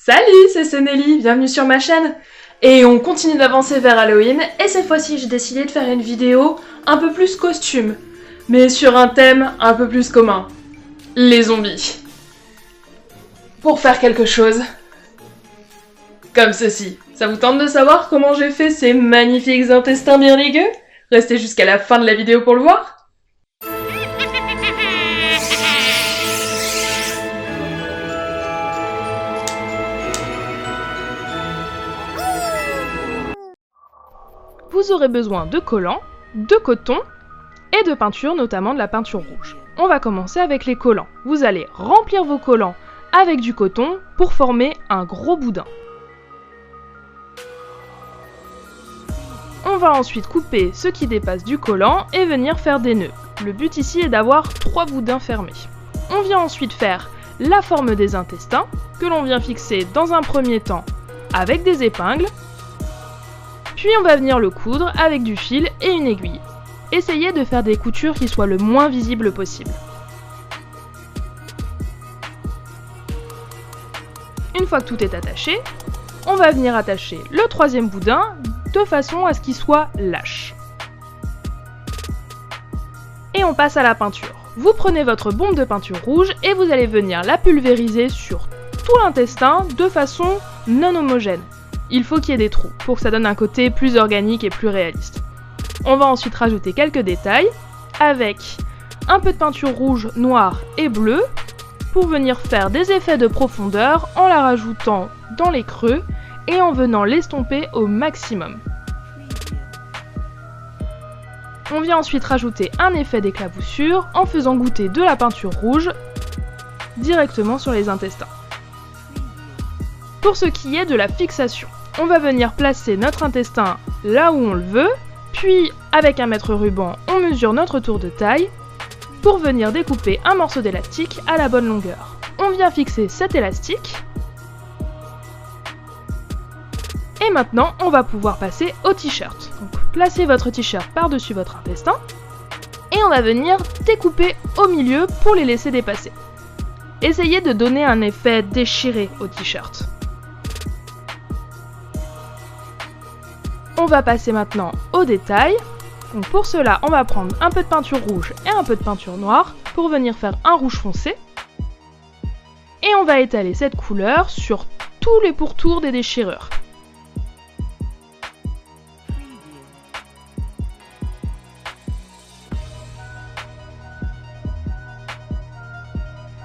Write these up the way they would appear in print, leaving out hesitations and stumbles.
Salut, c'est Senelli, bienvenue sur ma chaîne. Et on continue d'avancer vers Halloween, et cette fois-ci j'ai décidé de faire une vidéo un peu plus costume, mais sur un thème un peu plus commun, les zombies. Pour faire quelque chose comme ceci. Ça vous tente de savoir comment j'ai fait ces magnifiques intestins bien ligueux? Restez jusqu'à la fin de la vidéo pour le voir. Vous aurez besoin de collants, de coton et de peinture, notamment de la peinture rouge. On va commencer avec les collants. Vous allez remplir vos collants avec du coton pour former un gros boudin. On va ensuite couper ce qui dépasse du collant et venir faire des nœuds. Le but ici est d'avoir 3 boudins fermés. On vient ensuite faire la forme des intestins, que l'on vient fixer dans un premier temps avec des épingles. Puis on va venir le coudre avec du fil et une aiguille. Essayez de faire des coutures qui soient le moins visibles possible. Une fois que tout est attaché, on va venir attacher le troisième boudin de façon à ce qu'il soit lâche. Et on passe à la peinture. Vous prenez votre bombe de peinture rouge et vous allez venir la pulvériser sur tout l'intestin de façon non homogène. Il faut qu'il y ait des trous pour que ça donne un côté plus organique et plus réaliste. On va ensuite rajouter quelques détails avec un peu de peinture rouge, noire et bleue pour venir faire des effets de profondeur en la rajoutant dans les creux et en venant l'estomper au maximum. On vient ensuite rajouter un effet d'éclaboussure en faisant goûter de la peinture rouge directement sur les intestins. Pour ce qui est de la fixation, on va venir placer notre intestin là où on le veut, puis avec un mètre ruban, on mesure notre tour de taille pour venir découper un morceau d'élastique à la bonne longueur. On vient fixer cet élastique. Et maintenant, on va pouvoir passer au t-shirt. Donc, placez votre t-shirt par-dessus votre intestin et on va venir découper au milieu pour les laisser dépasser. Essayez de donner un effet déchiré au t-shirt. On va passer maintenant aux détails. Donc pour cela, on va prendre un peu de peinture rouge et un peu de peinture noire pour venir faire un rouge foncé. Et on va étaler cette couleur sur tous les pourtours des déchirures.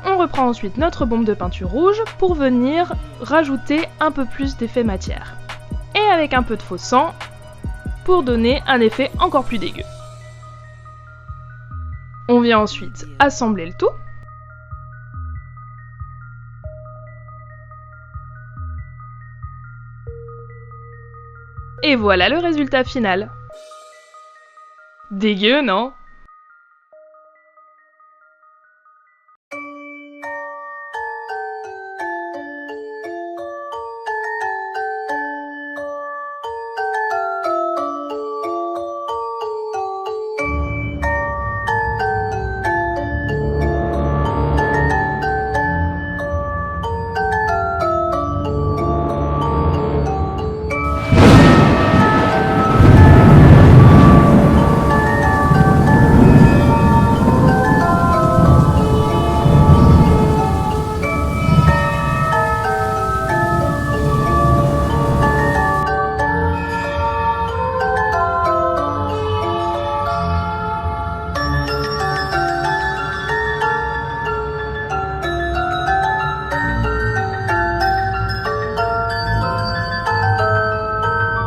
On reprend ensuite notre bombe de peinture rouge pour venir rajouter un peu plus d'effet matière. Et avec un peu de faux sang pour donner un effet encore plus dégueu. On vient ensuite assembler le tout. Et voilà le résultat final. Dégueu, non ?